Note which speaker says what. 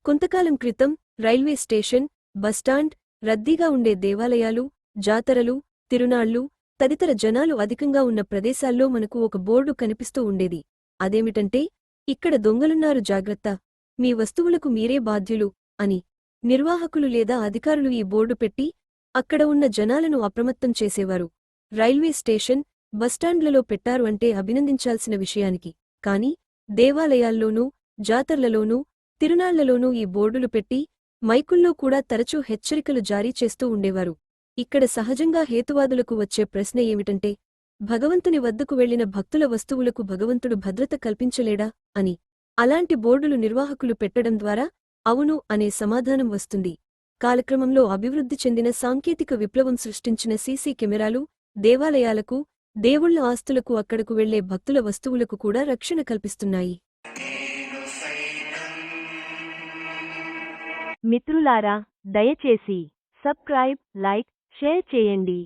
Speaker 1: కొంతకాలం క్రితం railway station, bus stand, రద్దీగా ఉండే దేవాలయాలు, జాతరలు, తిరునాళ్లు, తదితర జనాలు అధికంగా ఉన్న ప్రదేశాల్లో మనకు ఒక బోర్డు కనిపిస్తూ ఉండేది. అదేమిటంటే, ఇక్కడ దొంగలున్నారు జాగ్రత్త, మీ వస్తువులకు మీరే బాధ్యులు అని. నిర్వాహకులు లేదా అధికారులు ఈ బోర్డు పెట్టి అక్కడ ఉన్న జనాలను అప్రమత్తం చేసేవారు. రైల్వే స్టేషన్, బస్టాండ్లలో పెట్టారు అంటే అభినందించాల్సిన విషయానికి. కాని దేవాలయాల్లోనూ, జాతర్లలోనూ, తిరునాళ్లలోనూ ఈ బోర్డులు పెట్టి మైకుల్లో కూడా తరచూ హెచ్చరికలు జారీ చేస్తూ ఉండేవారు. ఇక్కడ సహజంగా హేతువాదులకు వచ్చే ప్రశ్న ఏమిటంటే, భగవంతుని వద్దకు వెళ్లిన భక్తుల వస్తువులకు భగవంతుడు భద్రత కల్పించలేడా అని. అలాంటి బోర్డులు నిర్వాహకులు పెట్టడం ద్వారా అవును అనే సమాధానం వస్తుంది. కాలక్రమంలో అభివృద్ధి చెందిన సాంకేతిక విప్లవం సృష్టించిన సీసీ కెమెరాలు దేవాలయాలకు, దేవుళ్ల ఆస్తులకు, అక్కడకు వెళ్లే భక్తుల వస్తువులకు కూడా రక్షణ కల్పిస్తున్నాయి.
Speaker 2: మిత్రులారా, దయచేసి సబ్స్క్రైబ్, లైక్, షేర్ చేయండి.